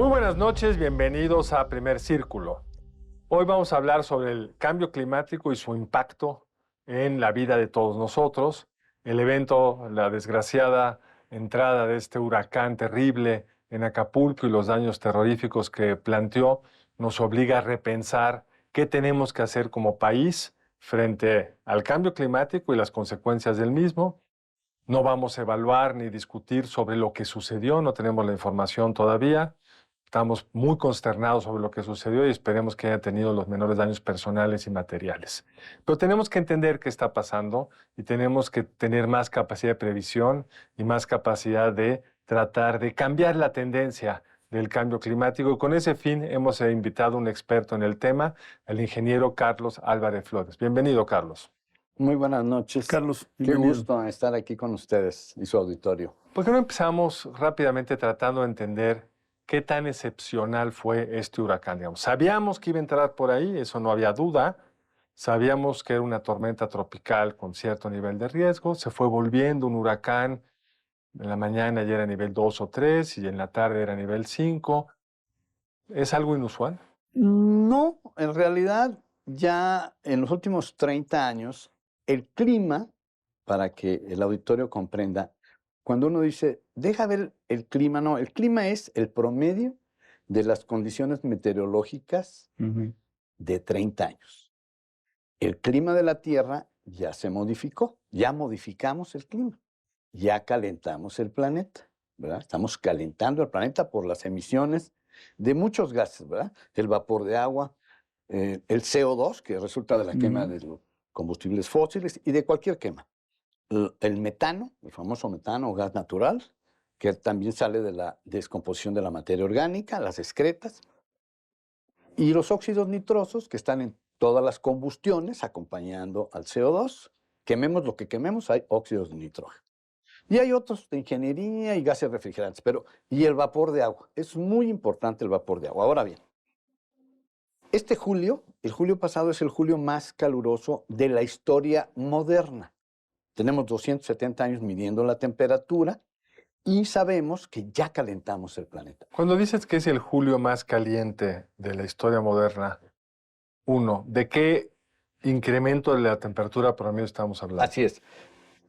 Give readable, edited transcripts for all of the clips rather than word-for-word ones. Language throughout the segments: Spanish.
Muy buenas noches, bienvenidos a Primer Círculo. Hoy vamos a hablar sobre el cambio climático y su impacto en la vida de todos nosotros. El evento, la desgraciada entrada de este huracán terrible en Acapulco y los daños terroríficos que planteó, nos obliga a repensar qué tenemos que hacer como país frente al cambio climático y las consecuencias del mismo. No vamos a evaluar ni discutir sobre lo que sucedió, no tenemos la información todavía. Estamos muy consternados sobre lo que sucedió y esperemos que haya tenido los menores daños personales y materiales. Pero tenemos que entender qué está pasando y tenemos que tener más capacidad de previsión y más capacidad de tratar de cambiar la tendencia del cambio climático. Y con ese fin hemos invitado a un experto en el tema, el ingeniero Carlos Álvarez Flores. Bienvenido, Carlos. Muy buenas noches. Carlos, qué bienvenido. gusto estar aquí con ustedes y su auditorio. ¿Por qué no empezamos rápidamente tratando de entender qué tan excepcional fue este huracán? Digamos, sabíamos que iba a entrar por ahí, eso no había duda. Sabíamos que era una tormenta tropical con cierto nivel de riesgo. Se fue volviendo un huracán. En la mañana ya era nivel 2 o 3 y en la tarde era nivel 5. ¿Es algo inusual? No, en realidad ya en los últimos 30 años, el clima, para que el auditorio comprenda, cuando uno dice, deja ver el clima, no, el clima es el promedio de las condiciones meteorológicas de 30 años. El clima de la Tierra ya se modificó, ya modificamos el clima, ya calentamos el planeta, ¿verdad? Estamos calentando el planeta por las emisiones de muchos gases, ¿verdad? El vapor de agua, el CO2, que resulta de la quema de los combustibles fósiles y de cualquier quema. El metano, el famoso metano o gas natural, que también sale de la descomposición de la materia orgánica, las excretas, y los óxidos nitrosos, que están en todas las combustiones acompañando al CO2. Quememos lo que quememos, hay óxidos de nitrógeno. Y hay otros de ingeniería y gases refrigerantes, y el vapor de agua. Es muy importante el vapor de agua. Ahora bien, este julio, el julio pasado es el julio más caluroso de la historia moderna. Tenemos 270 años midiendo la temperatura y sabemos que ya calentamos el planeta. Cuando dices que es el julio más caliente de la historia moderna, ¿de qué incremento de la temperatura promedio estamos hablando? Así es.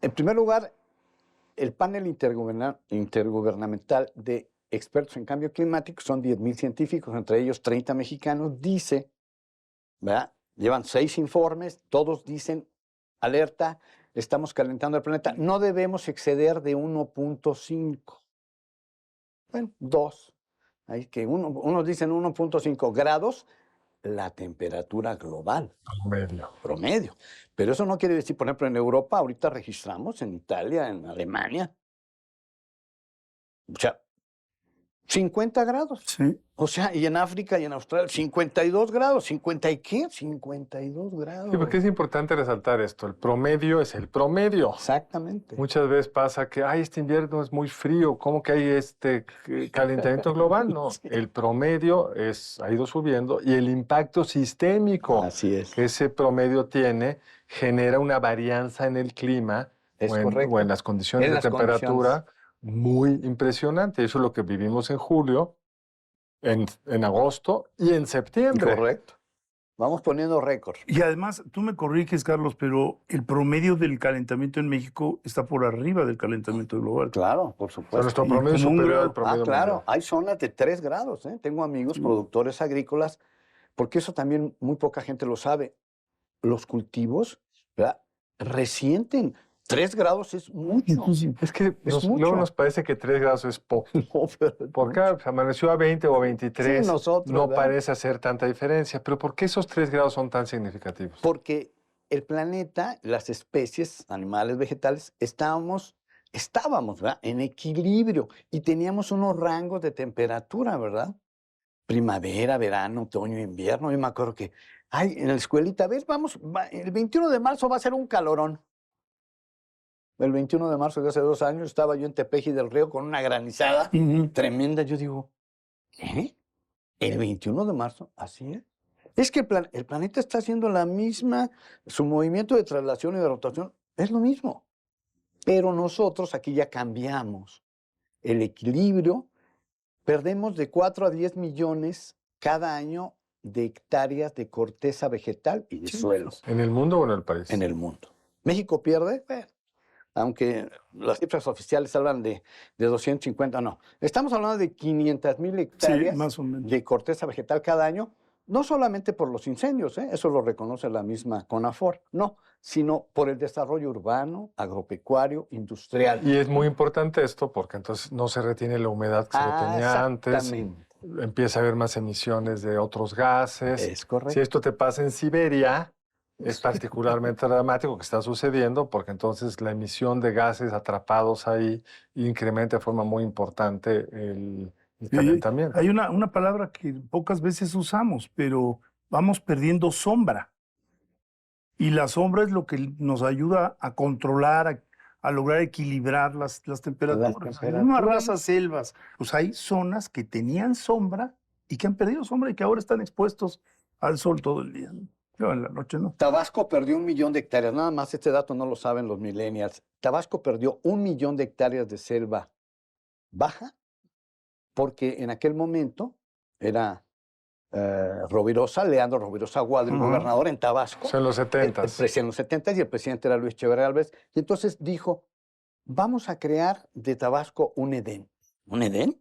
En primer lugar, el panel intergubernamental de expertos en cambio climático, son 10,000 científicos, entre ellos 30 mexicanos, dice, ¿verdad? Llevan 6 informes, todos dicen, alerta, estamos calentando el planeta, no debemos exceder de 1.5. Bueno, 2. Hay que unos dicen 1.5 grados, la temperatura global. Promedio. Pero eso no quiere decir, por ejemplo, en Europa, ahorita registramos, en Italia, en Alemania, o sea, 50 grados. Sí. O sea, y en África y en Australia, 52 grados. ¿50 y qué? 52 grados. Sí, porque es importante resaltar esto. El promedio es el promedio. Exactamente. Muchas veces pasa que, este invierno es muy frío, ¿cómo que hay este calentamiento global? No, Sí. el promedio ha ido subiendo y el impacto sistémico Así es. que ese promedio tiene genera una varianza en el clima correcto. o en las condiciones En de las temperatura muy impresionante. Eso es lo que vivimos en julio, en agosto y en septiembre. Correcto. Vamos poniendo récord. Y además, tú me corriges, Carlos, pero el promedio del calentamiento en México está por arriba del calentamiento global. Claro, por O sea, supuesto. nuestro Y promedio es como un superior grado. al promedio Claro, mundial. hay zonas de 3 grados. Tengo amigos productores agrícolas, porque eso también muy poca gente lo sabe. Los cultivos, ¿verdad?, resienten. 3 grados es mucho. Es que Es luego mucho. nos parece que 3 grados es poco. No, pero es Porque mucho. amaneció a 20 o 23, Sí, nosotros, no ¿verdad? parece hacer tanta diferencia. Pero ¿por qué esos 3 grados son tan significativos? Porque el planeta, las especies, animales, vegetales, estábamos, ¿verdad?, en equilibrio y teníamos unos rangos de temperatura, ¿verdad? Primavera, verano, otoño, invierno. Yo me acuerdo que, en la escuelita, ¿ves? El 21 de marzo va a ser un calorón. El 21 de marzo de hace 2 años estaba yo en Tepeji del Río con una granizada tremenda. Yo digo, ¿qué? ¿El 21 de marzo? Así es. Es que el planeta está haciendo la misma, su movimiento de traslación y de rotación es lo mismo. Pero nosotros aquí ya cambiamos el equilibrio Perdemos de 4 a 10 millones cada año de hectáreas de corteza vegetal y de Sí. suelos ¿En el mundo o en el país? en el mundo. México pierde, bueno, aunque las cifras oficiales hablan de 250, no. Estamos hablando de 500,000 Sí, hectáreas más o menos. de corteza vegetal cada año, no solamente por los incendios, eso lo reconoce la misma CONAFOR, no, sino por el desarrollo urbano, agropecuario, industrial. Y es muy importante esto porque entonces no se retiene la humedad que se retenía antes, Exactamente. empieza a haber más emisiones de otros gases. Es correcto. Si esto te pasa en Siberia, es particularmente dramático que está sucediendo porque entonces la emisión de gases atrapados ahí incrementa de forma muy importante el calentamiento. Hay una palabra que pocas veces usamos, pero vamos perdiendo sombra. Y la sombra es lo que nos ayuda a controlar, a lograr equilibrar las temperaturas. En una raza selvas, pues hay zonas que tenían sombra y que han perdido sombra y que ahora están expuestos al sol todo el día, ¿no? Pero en la noche no. Tabasco perdió 1 millón de hectáreas, nada más este dato no lo saben los millennials. Tabasco perdió 1 millón de hectáreas de selva baja porque en aquel momento era Leandro Rovirosa Aguado, el gobernador en Tabasco. O sea, en los 70. En los 70 y el presidente era Luis Echeverría Álvarez. Y entonces dijo, vamos a crear de Tabasco un Edén. ¿Un Edén?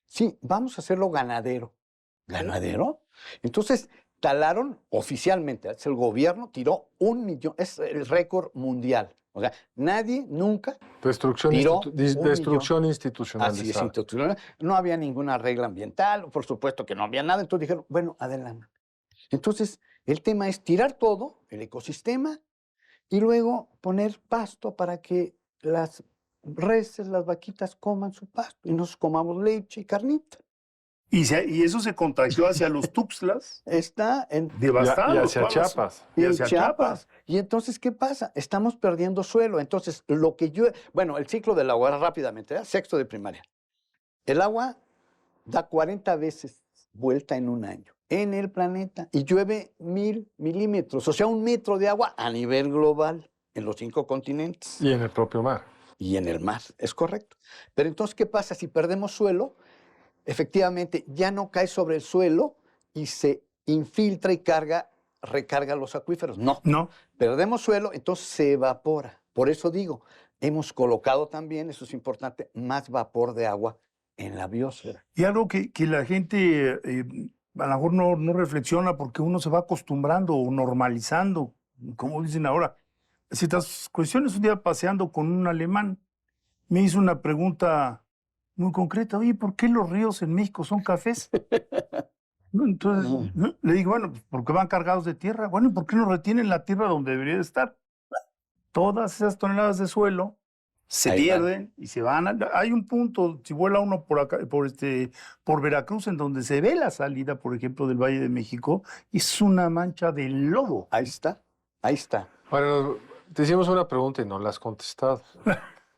Sí, vamos a hacerlo ganadero. ¿Ganadero? Entonces talaron oficialmente, el gobierno tiró 1 millón, es el récord mundial. O sea, nadie nunca Destrucción, tiró destrucción 1 millón. institucionalizada. Así es, institucional. No había ninguna regla ambiental, por supuesto que no había nada. Entonces dijeron, bueno, adelante. Entonces, el tema es tirar todo, el ecosistema, y luego poner pasto para que las reses, las vaquitas coman su pasto y nos comamos leche y carnita. Y eso se contagió hacia los Tuxtlas, Está en devastados. Y hacia todas las- Chiapas. Y y en hacia Chiapas. Y entonces, ¿qué pasa? Estamos perdiendo suelo. Entonces, lo que yo... Bueno, el ciclo del agua, rápidamente, sexto de primaria. El agua da 40 veces vuelta en un año en el planeta y llueve 1,000 milímetros, o sea, 1 metro de agua a nivel global en los 5 continentes Y en el propio mar. y en el mar, es correcto. Pero entonces, ¿qué pasa? Si perdemos suelo, efectivamente ya no cae sobre el suelo y se infiltra y recarga los acuíferos. No, No, perdemos suelo, entonces se evapora. Por eso digo, hemos colocado también, eso es importante, más vapor de agua en la biosfera. y algo que la gente a lo mejor no reflexiona porque uno se va acostumbrando o normalizando, como dicen ahora. Ciertas cuestiones, un día paseando con un alemán, me hizo una pregunta muy concreta. Oye, ¿por qué los ríos en México son cafés? No, entonces, ¿no? Le digo, bueno, pues porque van cargados de tierra. Bueno, ¿y por qué no retienen la tierra donde debería de estar? Todas esas toneladas de suelo se Ahí van. pierden y se van. Hay un punto, si vuela uno por acá, por Veracruz, en donde se ve la salida, por ejemplo, del Valle de México, es una mancha de lodo. Ahí está, ahí está. Bueno, te hicimos una pregunta y no la has contestado.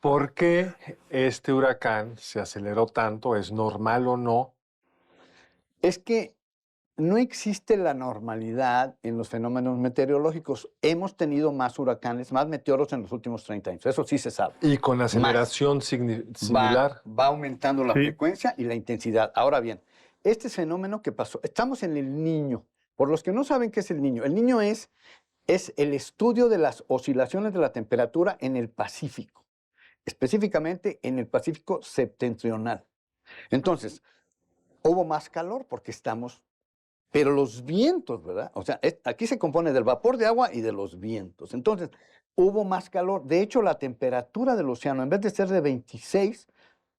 ¿Por qué este huracán se aceleró tanto? ¿Es normal o no? Es que no existe la normalidad en los fenómenos meteorológicos. Hemos tenido más huracanes, más meteoros en los últimos 30 años. Eso sí se sabe. Y con aceleración similar. Va aumentando la Sí. frecuencia y la intensidad. Ahora bien, este fenómeno que pasó, estamos en el Niño. Por los que no saben qué es el Niño es el estudio de las oscilaciones de la temperatura en el Pacífico, específicamente en el Pacífico septentrional. Entonces, hubo más calor porque estamos, pero los vientos, ¿verdad? O sea, aquí se compone del vapor de agua y de los vientos. Entonces, hubo más calor. De hecho, la temperatura del océano, en vez de ser de 26,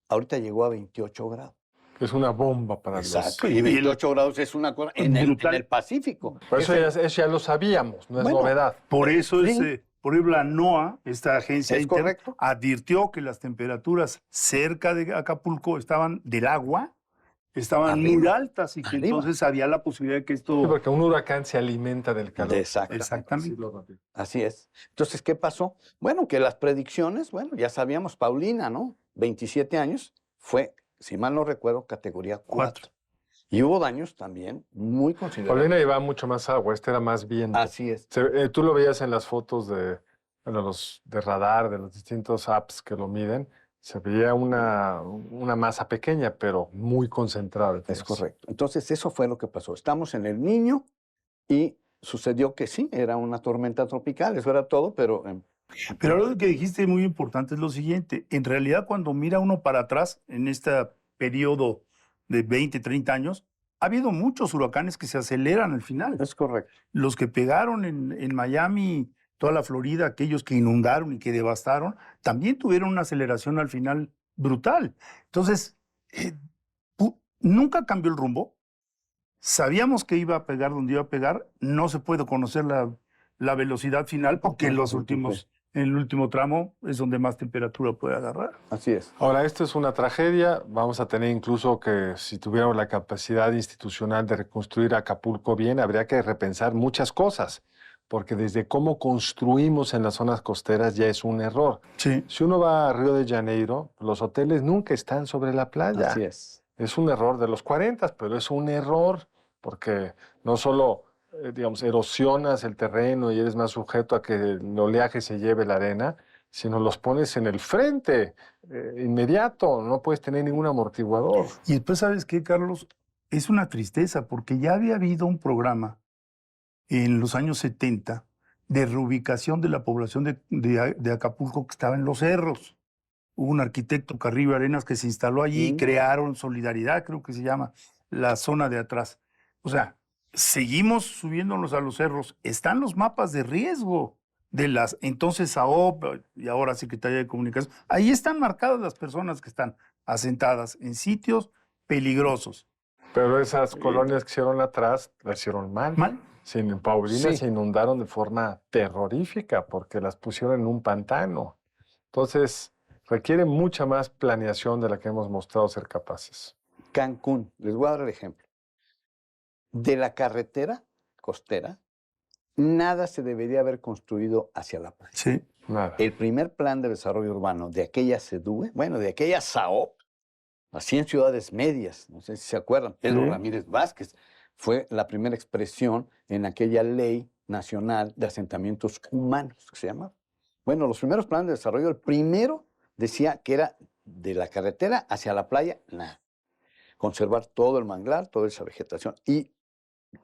ahorita llegó a 28 grados. Es una bomba para Exacto, los... y 28 grados es una cosa en Brutal. el Pacífico. Por eso eso ya lo sabíamos, no es Bueno, novedad. Por eso Sí. por ejemplo, la NOAA, esta agencia Es interna, correcto. advirtió que las temperaturas cerca de Acapulco del agua estaban muy Arriba. altas y que Arriba. entonces había la posibilidad de que Sí, esto... porque un huracán se alimenta del calor. Exactamente. Así es. Entonces, ¿qué pasó? Bueno, que las predicciones, bueno, ya sabíamos, Paulina, ¿no? 27 años, fue, si mal no recuerdo, categoría 4. Y hubo daños también muy considerables. Paulina llevaba mucho más agua, este era más viento. Así es. Tú lo veías en las fotos de radar, de los distintos apps que lo miden, Se veía una masa pequeña, pero muy concentrada. Es correcto. Entonces, eso fue lo que pasó. Estamos en El Niño y sucedió que sí, era una tormenta tropical, eso era todo, pero Pero algo que dijiste muy importante es lo siguiente. En realidad, cuando mira uno para atrás en este periodo de 20, 30 años, ha habido muchos huracanes que se aceleran al final. es correcto. Los que pegaron en Miami, toda la Florida, aquellos que inundaron y que devastaron, también tuvieron una aceleración al final brutal. Entonces, nunca cambió el rumbo. Sabíamos que iba a pegar donde iba a pegar. No se puede conocer la velocidad final porque en el último tramo es donde más temperatura puede agarrar. Así es. Ahora, esto es una tragedia. Vamos a tener incluso que, si tuviéramos la capacidad institucional de reconstruir Acapulco bien, habría que repensar muchas cosas, porque desde cómo construimos en las zonas costeras ya es un error. Sí. Si uno va a Río de Janeiro, los hoteles nunca están sobre la playa. Así es. Es un error de los 40, pero es un error porque no solo, digamos, erosionas el terreno y eres más sujeto a que el oleaje se lleve la arena, sino los pones en el frente, inmediato, no puedes tener ningún amortiguador. Y después, ¿sabes qué, Carlos? Es una tristeza porque ya había habido un programa en los años 70 de reubicación de la población de Acapulco que estaba en los cerros. Hubo un arquitecto, Carrillo Arenas, que se instaló allí y crearon Solidaridad, creo que se llama, la zona de atrás. O sea, seguimos subiéndonos a los cerros. Están los mapas de riesgo de las entonces AOP y ahora Secretaría de Comunicación. Ahí están marcadas las personas que están asentadas en sitios peligrosos. Pero esas colonias que hicieron atrás, las hicieron mal. ¿Mal? En Paulina Sí. se inundaron de forma terrorífica porque las pusieron en un pantano. Entonces, requiere mucha más planeación de la que hemos mostrado ser capaces. Cancún, les voy a dar el ejemplo. De la carretera costera, nada se debería haber construido hacia la playa. Sí. Nada. El primer plan de desarrollo urbano de aquella SEDUE, bueno, de aquella SAOP, así en ciudades medias, no sé si se acuerdan, Pedro Sí. Ramírez Vázquez, fue la primera expresión en aquella ley nacional de asentamientos humanos, que se llama. Bueno, los primeros planes de desarrollo, el primero decía que era de la carretera hacia la playa, nada. Conservar todo el manglar, toda esa vegetación y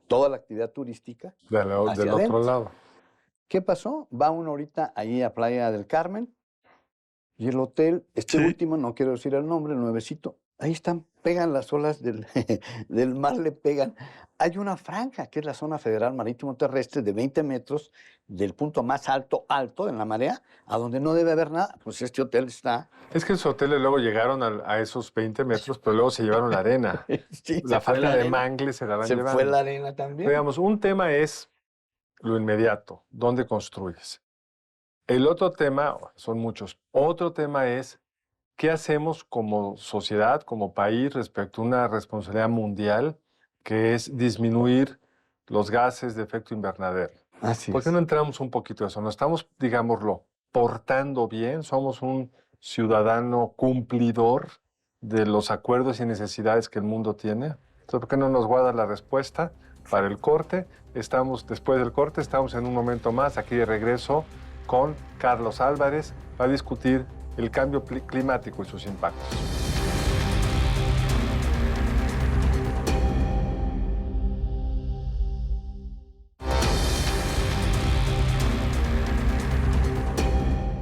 toda la actividad turística. Del hacia otro adentro. lado. ¿Qué pasó? Va uno ahorita allí a Playa del Carmen y el hotel, este Sí. último, no quiero decir el nombre, el nuevecito, ahí están, pegan las olas del, del mar, le pegan. Hay una franja, que es la zona federal marítimo terrestre, de 20 metros, del punto más alto en la marea, a donde no debe haber nada. Pues este hotel está... Es que esos hoteles luego llegaron a esos 20 metros, pero luego se llevaron la arena. Sí, La se fue falta de arena. mangle se la van Se llevando. fue la arena también. Digamos, un tema es lo inmediato, dónde construyes. El otro tema, son muchos, otro tema es qué hacemos como sociedad, como país, respecto a una responsabilidad mundial, que es disminuir los gases de efecto invernadero. Así ¿Por qué es. no entramos un poquito a eso? Nos estamos, digámoslo, portando bien, somos un ciudadano cumplidor de los acuerdos y necesidades que el mundo tiene. Entonces, ¿por qué no nos guarda la respuesta para el corte? Después del corte, estamos en un momento más aquí de regreso con Carlos Álvarez para discutir el cambio climático y sus impactos.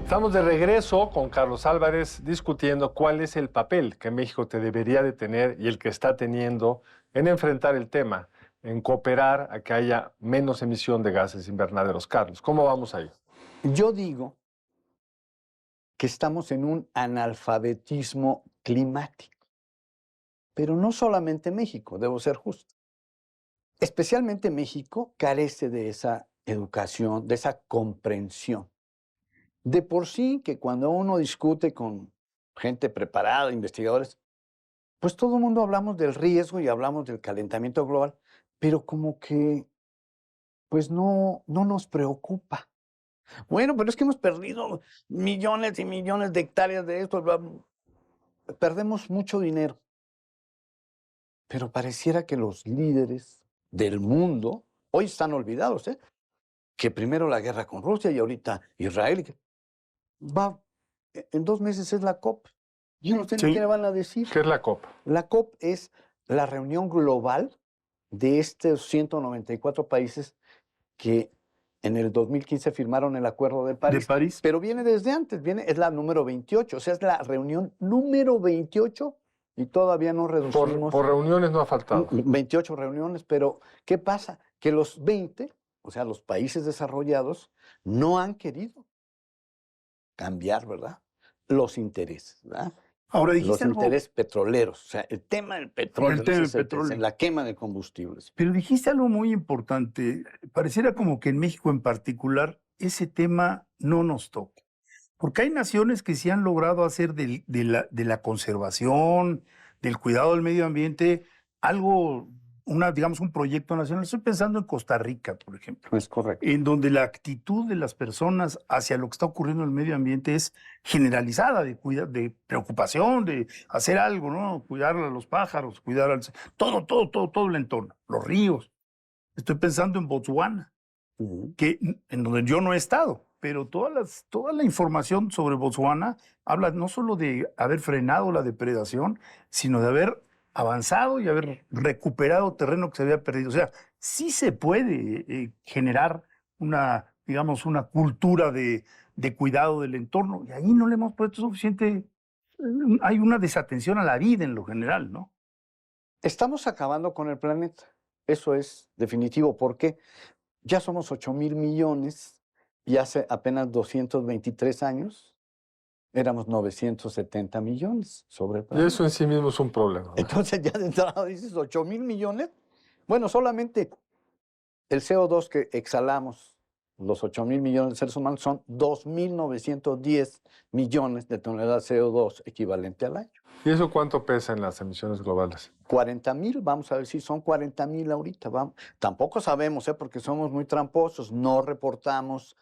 Estamos de regreso con Carlos Álvarez discutiendo cuál es el papel que México te debería de tener y el que está teniendo en enfrentar el tema, en cooperar a que haya menos emisión de gases invernaderos. Carlos, ¿cómo vamos ahí? Yo digo que estamos en un analfabetismo climático. Pero no solamente México, debo ser justo. Especialmente México carece de esa educación, de esa comprensión. De por sí que cuando uno discute con gente preparada, investigadores, pues todo el mundo hablamos del riesgo y hablamos del calentamiento global, pero como que pues no nos preocupa. Bueno, pero es que hemos perdido millones y millones de hectáreas de esto, perdemos mucho dinero. Pero pareciera que los líderes del mundo hoy están olvidados, ¿eh? Que primero la guerra con Rusia y ahorita Israel. En 2 meses es la COP. Yo no sé ni Sí. qué le van a decir. ¿Qué es la COP? La COP es la reunión global de estos 194 países que en el 2015 firmaron el Acuerdo de De París. París. Pero viene desde antes, es la número 28, o sea, es la reunión número 28 y todavía no reducimos Por reuniones no ha faltado. 28 reuniones, pero ¿qué pasa? Que los 20, o sea, los países desarrollados, no han querido cambiar, ¿verdad? Los intereses, ¿verdad? Ahora Los dijiste algo, intereses petroleros, o sea, el tema del petróleo, El tema del ese es petróleo. la quema de combustibles. pero dijiste algo muy importante. Pareciera como que en México en particular ese tema no nos toca. Porque hay naciones que sí han logrado hacer de la conservación, del cuidado del medio ambiente, algo, digamos, un proyecto nacional. Estoy pensando en Costa Rica, por ejemplo, Es correcto. en donde la actitud de las personas hacia lo que está ocurriendo en el medio ambiente es generalizada, de preocupación, de hacer algo, ¿no? Cuidar a los pájaros, todo el entorno, los ríos. Estoy pensando en Botswana, en donde yo no he estado, pero toda la información sobre Botswana habla no solo de haber frenado la depredación, sino de haber avanzado y haber recuperado terreno que se había perdido. O sea, sí se puede generar digamos, una cultura de cuidado del entorno, y ahí no le hemos puesto suficiente, hay una desatención a la vida en lo general, ¿no? Estamos acabando con el planeta. Eso es definitivo. ¿Por qué? Ya somos 8,000 millones y hace apenas 223 años éramos 970 millones sobre el Y planeta. eso en sí mismo es un problema, ¿no? Entonces ya de entrada dices 8,000 millones. Bueno, solamente el CO2 que exhalamos, los 8,000 millones de seres humanos, son 2,910 millones de toneladas de CO2 equivalente al año. ¿Y eso cuánto pesa en las emisiones globales? 40,000, vamos a ver si son 40,000 ahorita. Vamos. Tampoco sabemos, porque somos muy tramposos, no reportamos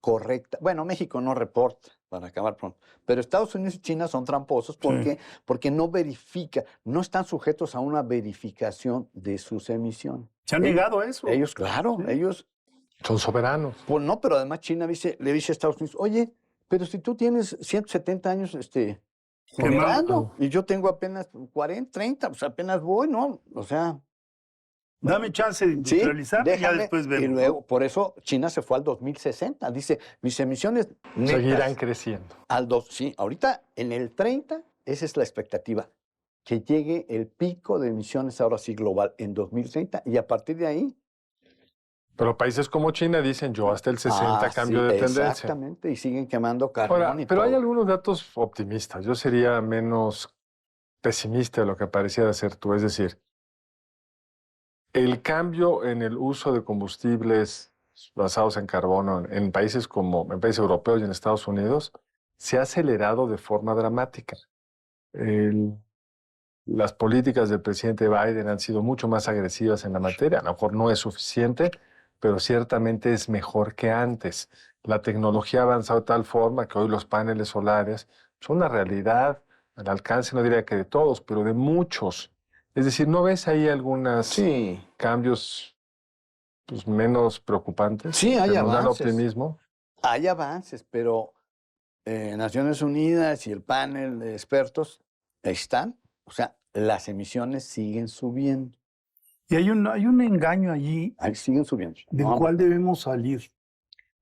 correcta. Bueno, México no reporta, para acabar pronto, pero Estados Unidos y China son tramposos porque no verifica, no están sujetos a una verificación de sus emisiones. Se han negado a eso. Ellos, claro, Sí. ellos, Son soberanos. pues no, pero además China le dice a Estados Unidos, oye, pero si tú tienes 170 años, generando, y yo tengo apenas 40, 30, pues apenas voy, ¿no? O sea, Dame chance de industrializar y ya déjame, después vemos. y ¿no? luego, por eso China se fue al 2060. Dice, mis emisiones netas Seguirán creciendo. sí, ahorita en el 30, esa es la expectativa, que llegue el pico de emisiones ahora sí global en 2030 y a partir de ahí. Pero países como China dicen yo hasta el 60 cambio sí, de tendencia. Exactamente, y siguen quemando carbón Ahora, y pero hay todo. algunos datos optimistas. Yo sería menos pesimista de lo que pareciera ser tú. Es decir, el cambio en el uso de combustibles basados en carbono en países europeos y en Estados Unidos se ha acelerado de forma dramática. Las políticas del presidente Biden han sido mucho más agresivas en la materia. A lo mejor no es suficiente, pero ciertamente es mejor que antes. La tecnología ha avanzado de tal forma que hoy los paneles solares son una realidad al alcance, no diría que de todos, pero de muchos. Es decir, ¿no ves ahí algunos Sí, cambios pues, menos preocupantes? Sí, hay que nos dan avances. optimismo. hay avances, pero Naciones Unidas y el panel de expertos están, o sea, las emisiones siguen subiendo. Y hay un engaño allí Siguen subiendo. del No, cual debemos salir.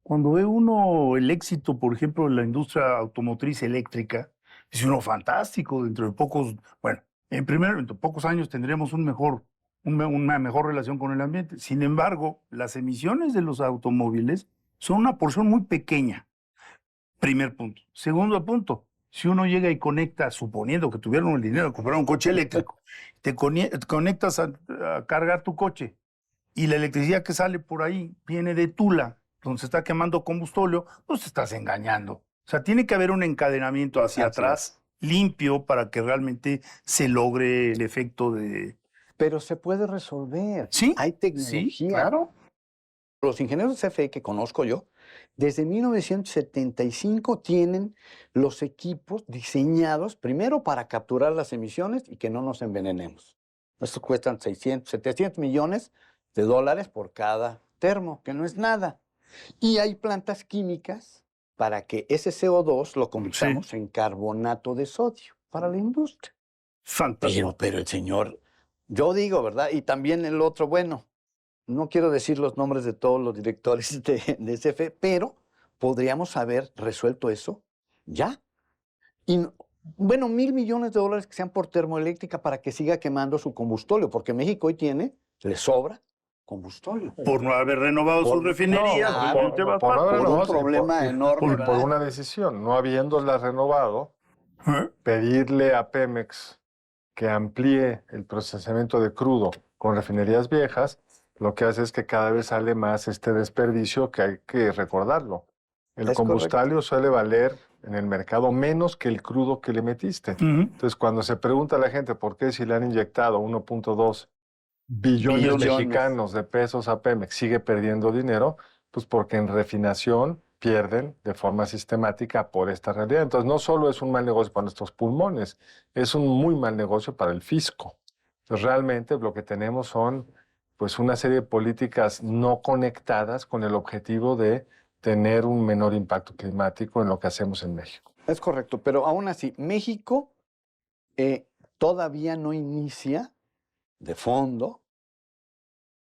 Cuando ve uno el éxito, por ejemplo, de la industria automotriz eléctrica, es uno fantástico. Dentro de pocos años tendremos una mejor relación con el ambiente. Sin embargo, las emisiones de los automóviles son una porción muy pequeña. Primer punto. Segundo punto, si uno llega y conecta, suponiendo que tuvieron el dinero de comprar un coche eléctrico, te conectas a cargar tu coche y la electricidad que sale por ahí viene de Tula, donde se está quemando combustóleo, pues te estás engañando. O sea, tiene que haber un encadenamiento hacia Así atrás limpio para que realmente se logre el efecto de... pero se puede resolver. Sí, Hay tecnología. sí, claro. Los ingenieros de CFE que conozco yo, desde 1975 tienen los equipos diseñados primero para capturar las emisiones y que no nos envenenemos. Estos cuestan 600, 700 millones de dólares por cada termo, que no es nada. Y hay plantas químicas para que ese CO2 lo convirtamos en carbonato de sodio para la industria. Fantástico. Pero el señor, yo digo, ¿verdad? Y también el otro, bueno, no quiero decir los nombres de todos los directores de CFE, pero podríamos haber resuelto eso ya. Y bueno, $1,000 millones que sean por termoeléctrica para que siga quemando su combustóleo, porque México hoy le sobra combustóleo. Por no haber renovado sus refinerías. no, obviamente va a por no haber Por un renovado, problema enorme, por ¿verdad? una decisión, no habiéndola renovado, ¿Eh? pedirle a Pemex que amplíe el procesamiento de crudo con refinerías viejas, lo que hace es que cada vez sale más este desperdicio que hay que recordarlo. El Es combustóleo suele valer en el mercado menos que el crudo que le metiste. Ujú. Entonces, cuando se pregunta a la gente por qué si le han inyectado 1.2 billones mexicanos de pesos a Pemex sigue perdiendo dinero, pues porque en refinación pierden de forma sistemática por esta realidad. Entonces, no solo es un mal negocio para nuestros pulmones, es un muy mal negocio para el fisco. Entonces, realmente lo que tenemos son pues una serie de políticas no conectadas con el objetivo de tener un menor impacto climático en lo que hacemos en México. Es correcto, pero aún así, México todavía no inicia de fondo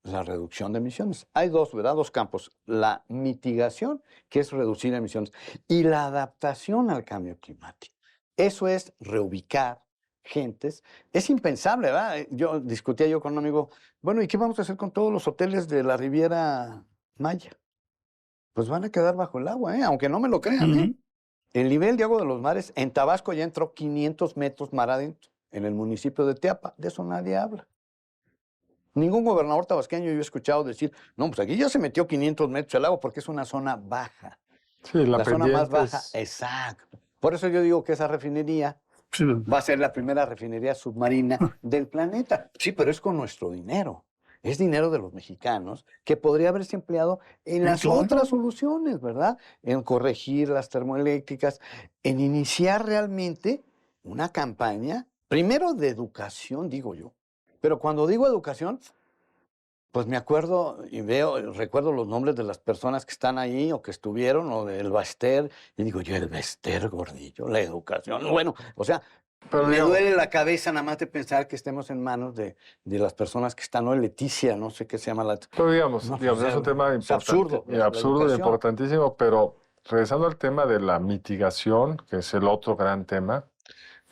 la reducción de emisiones. Hay dos, ¿verdad? Dos campos. La mitigación, que es reducir emisiones, y la adaptación al cambio climático. Eso es reubicar gentes. Es impensable, ¿verdad? Discutía yo con un amigo, bueno, ¿y qué vamos a hacer con todos los hoteles de la Riviera Maya? Pues van a quedar bajo el agua, aunque no me lo crean. Ujú. El nivel de agua de los mares en Tabasco ya entró 500 metros mar adentro, en el municipio de Teapa. De eso nadie habla. Ningún gobernador tabasqueño yo he escuchado decir, no, pues aquí ya se metió 500 metros el agua porque es una zona baja. Sí, La zona más pendiente baja, exacto. Por eso yo digo que esa refinería Sí. va a ser la primera refinería submarina del planeta. Sí, pero es con nuestro dinero. Es dinero de los mexicanos que podría haberse empleado en las Claro. otras soluciones, ¿verdad? En corregir las termoeléctricas, en iniciar realmente una campaña, primero de educación, digo yo. Pero cuando digo educación, pues me acuerdo y recuerdo los nombres de las personas que están ahí o que estuvieron, o del Baster, y digo yo, el Baster, gordillo, la educación. Bueno, o sea, Pero me digamos- duele la cabeza nada más de pensar que estemos en manos de las personas que están, ¿no? Leticia, no sé qué se llama la... Pero digamos, No, digamos, o sea, es un tema es importante, absurdo, y la absurdo y educación. importantísimo, pero regresando al tema de la mitigación, que es el otro gran tema,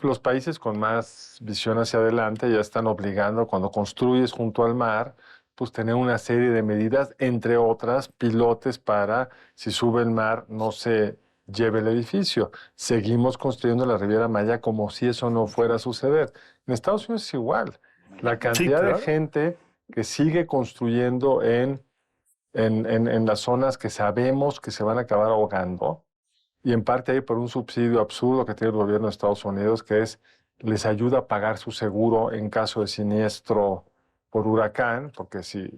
los países con más visión hacia adelante ya están obligando, cuando construyes junto al mar, pues tener una serie de medidas, entre otras, pilotes para, si sube el mar, no se lleve el edificio. Seguimos construyendo la Riviera Maya como si eso no fuera a suceder. En Estados Unidos es igual. La cantidad claro. de gente que sigue construyendo en las zonas que sabemos que se van a acabar ahogando, y en parte ahí por un subsidio absurdo que tiene el gobierno de Estados Unidos, que es, les ayuda a pagar su seguro en caso de siniestro por huracán, porque si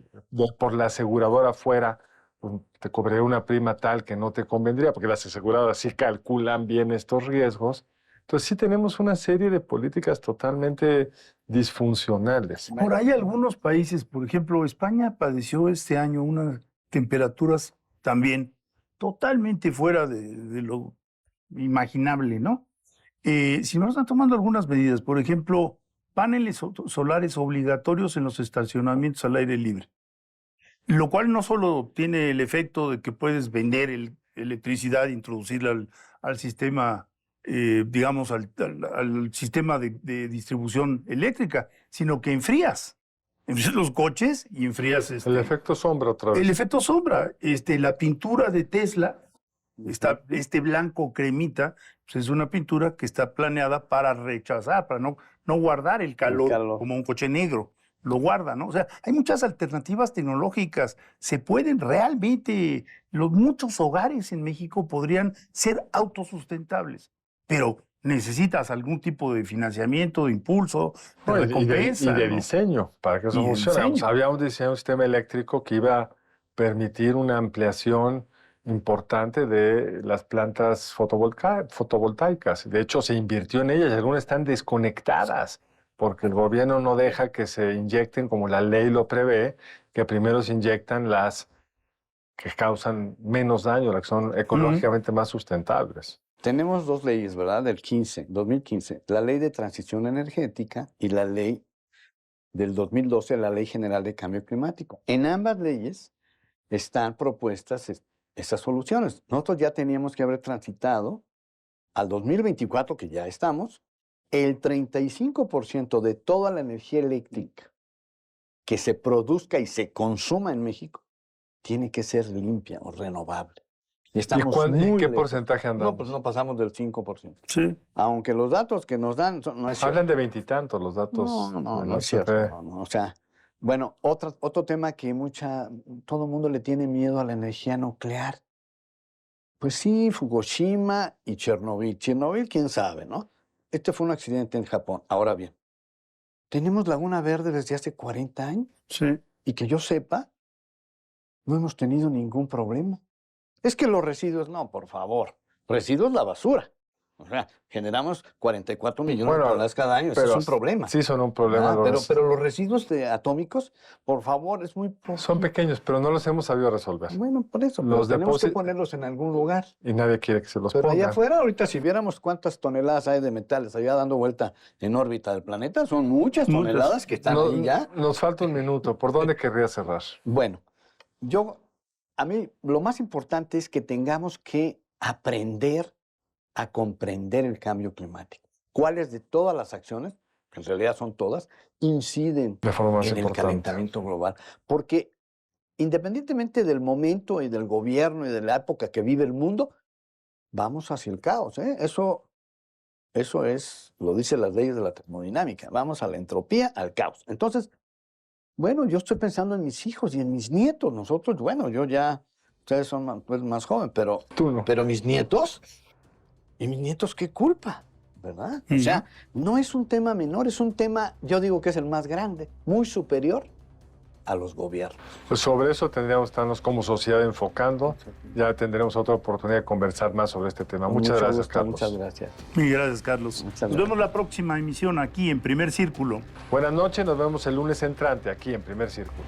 por la aseguradora fuera, pues te cobraría una prima tal que no te convendría, porque las aseguradoras sí calculan bien estos riesgos. Entonces sí tenemos una serie de políticas totalmente disfuncionales. Por ahí algunos países, por ejemplo, España padeció este año unas temperaturas también totalmente fuera de lo imaginable, ¿no? Si no están tomando algunas medidas, por ejemplo, paneles solares obligatorios en los estacionamientos al aire libre, lo cual no solo tiene el efecto de que puedes vender electricidad e introducirla al sistema, digamos, al sistema de distribución eléctrica, sino que enfrías. Enfrías los coches y enfrías El efecto sombra otra vez. el efecto sombra. La pintura de Tesla, este blanco cremita, pues es una pintura que está planeada para rechazar, para no guardar el calor calor. como un coche negro. Lo guarda, ¿no? O sea, hay muchas alternativas tecnológicas. Se pueden realmente, muchos hogares en México podrían ser autosustentables, pero necesitas algún tipo de financiamiento, de impulso, de No, recompensa. y de ¿no? diseño, para que eso Y de funcione. diseño. Habíamos diseñado un sistema eléctrico que iba a permitir una ampliación importante de las plantas fotovoltaicas. De hecho, se invirtió en ellas y algunas están desconectadas porque el gobierno no deja que se inyecten, como la ley lo prevé, que primero se inyectan las que causan menos daño, las que son ecológicamente más sustentables. Tenemos dos leyes, ¿verdad? Del 2015, la Ley de Transición Energética y la ley del 2012, la Ley General de Cambio Climático. En ambas leyes están propuestas esas soluciones. Nosotros ya teníamos que haber transitado al 2024, que ya estamos, el 35% de toda la energía eléctrica que se produzca y se consuma en México tiene que ser limpia o renovable. Y estamos ¿Y muy qué lejos. porcentaje andamos? No, pues no pasamos del 5%. Sí. Aunque los datos que nos dan no es cierto. Hablan de 20 y tantos los datos. No, de no la es cierto. CFE. No. O sea, bueno, otro tema que todo el mundo le tiene miedo a la energía nuclear. Pues sí, Fukushima y Chernobyl. Chernobyl, quién sabe, ¿no? Este fue un accidente en Japón. Ahora bien, tenemos Laguna Verde desde hace 40 años Sí. y que yo sepa, no hemos tenido ningún problema. Es que los residuos, no, por favor. Residuos la basura. O sea, generamos 44 millones de toneladas cada año. Eso es pero un problema. Sí, son un problema. Pero los residuos atómicos, por favor, es muy poco. Son pequeños, pero no los hemos sabido resolver. Bueno, por eso, Los pero tenemos que depósitos- ponerlos en algún lugar. Y nadie quiere que se los Pero allá pongan. afuera, ahorita, si viéramos cuántas toneladas hay de metales allá dando vuelta en órbita del planeta, son muchas Muchas. toneladas que están No- ahí ya. Nos falta un minuto. ¿Por dónde querría cerrar? Bueno, a mí lo más importante es que tengamos que aprender a comprender el cambio climático. ¿Cuáles de todas las acciones, que en realidad son todas, inciden De forma más en el importante. calentamiento global? Porque independientemente del momento y del gobierno y de la época que vive el mundo, vamos hacia el caos, ¿eh? Eso es, lo dicen las leyes de la termodinámica. Vamos a la entropía, al caos. Entonces, bueno, yo estoy pensando en mis hijos y en mis nietos. Nosotros, bueno, ustedes son más jóvenes, Tú no. pero mis nietos, ¿y mis nietos qué culpa? ¿Verdad? O sea, no es un tema menor, es un tema, yo digo que es el más grande, muy superior a los gobiernos. Pues sobre eso tendríamos que estarnos como sociedad enfocando. Ya tendremos otra oportunidad de conversar más sobre este tema. Con Muchas mucho gracias, gusto, Carlos. Muchas gracias. Y gracias, Carlos. Muchas Nos vemos la próxima emisión aquí en Primer Círculo. Buenas noches, nos vemos el lunes entrante aquí en Primer Círculo.